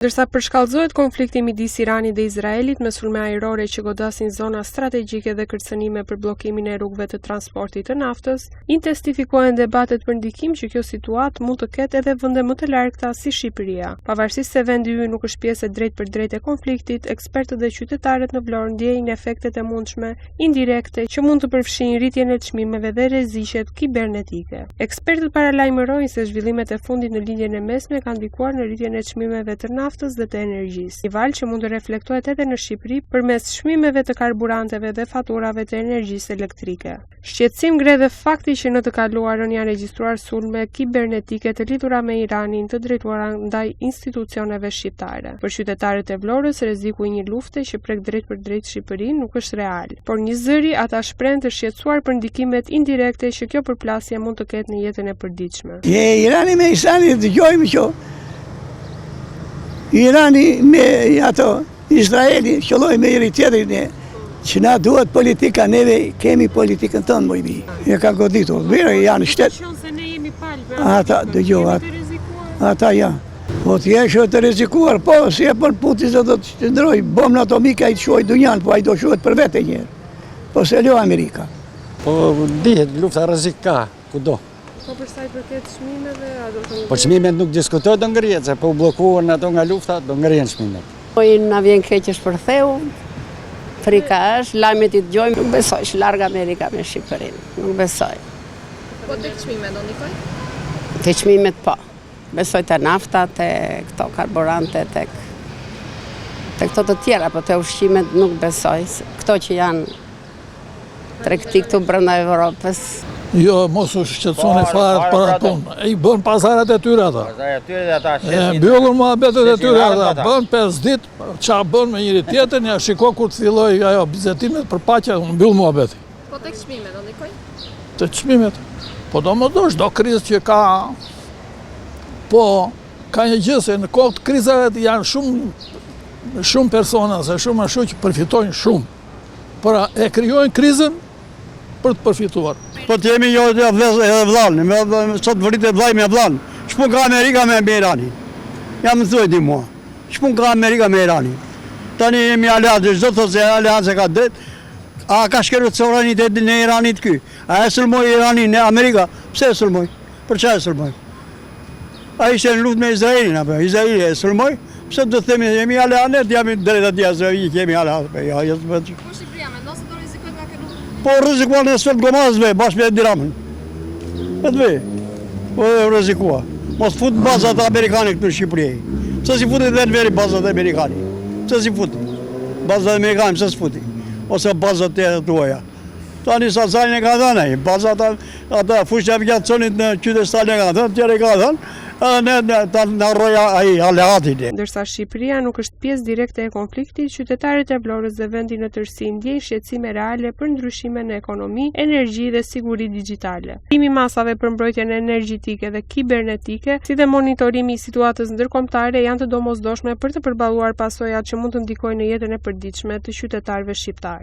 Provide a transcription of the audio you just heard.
Ndërsa përshkallëzohet konflikti midis Iranit dhe Izraelit me sulme ajrore që godasin zona strategjike dhe kërcënime për bllokimin e rrugëve të transportit të naftës, intensifikohen debatet për ndikim që kjo situatë mund të ketë edhe vende më të largëta si Shqipëria. Pavarësisht se vendi ynë nuk është pjesë drejt për drejt e konfliktit, ekspertët dhe qytetarët në Vlorë ndjejnë efektet e mundshme indirekte që mund të përfshijnë rritjen e çmimeve dhe rreziqet kibernetike. Ekspertët paralajmërojnë se zhvillimet e fundit në lidhjen e mesme kanë ndikuar në rritjen e çmimeve të naftës dhe të energjisë. Nivel që mund të reflektohet edhe në Shqipëri përmes çmimeve të karburanteve dhe faturave të energjisë elektrike. Shqetësim ngre dhe fakti që në të kaluarën janë regjistruar sulme kibernetike të lidhura me Iranin të drejtuara ndaj institucioneve shqiptare. Për qytetarët e Vlorës, rreziku i një lufte që prek drejt për drejt Shqipërinë nuk është real, por një zëri ata shprehen të shqetësuar për ndikimet indirekte që kjo përplasje mund të ketë në jetën e përditshme. Irani me Isanin dëgjojmë që Irani me ato Izraeli qëlloj me njëri tjetrin që na duhet politika, neve kemi politikën tonë më i bi. E ka goditur, mirë janë shtetë. Ata, dëgjoj, ata janë. Po të jeshë të rezikuar, po si e për Putin se do të qëndroj, bombën atomike a i të shuaj dunjan, po a i do shuhet për vete njerë. Po se leo Amerika. Po dihet, lufta rrezik ka, kudo. Po për sa i përket çmimeve, a do të Po çmimet nuk diskutohet, do ngrihet, se po bllokuan ato nga lufta, do ngrihen çmimet. Po na vjen keq është për theu, frika është, lajmet i dëgjojmë, nuk besoj, është larg Amerika me Shqipërinë, nuk besoj. Po tek çmimet do ndikoj? Te çmimet po. Besoj te nafta, te këto karburante, tek këto të tjera, po te ushqimet nuk besoj. Këto që janë tregti këtu brenda Evropës. Jo, mos u shqetësoni fare para punë. I bën pazarat e tyre ata. Mbyllën muhabetet e tyre ata. Bën 5 ditë, ç'a bën me njëri tjetrin, ja shiko kur të filloi ajo bizetimet për paqe, mbyll muhabeti. Po tek çmimet do ndikoj? Te çmimet. Po domosdosh do krizë që ka. Po ka një gjë se në kohë të krizave janë shumë persona, se shumë ashtu që përfitojnë shumë. Pra e krijojnë krizën për të përfituar. Po të jemi jo edhe vlanë, sot vërit e vlaj me vlanë. Shpun ka Amerika me Irani. Ja më thuaj ti mua. Shpun ka Amerika me Irani. Tani jemi aleatë, çdo thotë se aleatë ka drejt. A ka shkeruar sovranitetin e Iranit ky? A e sulmoi Irani në Amerika? Pse e sulmoi? Për çfarë e sulmoi? A ishte në luftë me Izraelin apo? Izraeli e sulmoi? Pse do të themi jemi aleatë, jam drejt atij as kemi aleatë. Ja, Po Shqipëria mendon se do rrezikojë nga kjo luftë? Po rrezikuan e sfel gomazve, bashkë me Diramën. Edhe po rrezikua. Mos fut bazat amerikane këtu në Shqipëri. Pse si futet edhe në veri bazat amerikane? Pse si futet? Bazat amerikane pse s'futi? Ose bazat e tuaja. Tani sa zajnë e ka dhënë ai, bazat ata fushë aviacionit në qytet Stalin ka dhënë, tjerë ka dhënë. Në roja ai aleatin. Ndërsa Shqipëria nuk është pjesë direkte e konfliktit, qytetarët e Vlorës dhe vendi në tërësi ndjejnë shqetësime reale për ndryshime në ekonomi, energji dhe siguri digjitale. Rrimi masave për mbrojtjen energjetike dhe kibernetike, si dhe monitorimi i situatës ndërkombëtare janë të domosdoshme për të përballuar pasojat që mund të ndikojnë në jetën e përditshme të qytetarëve shqiptar.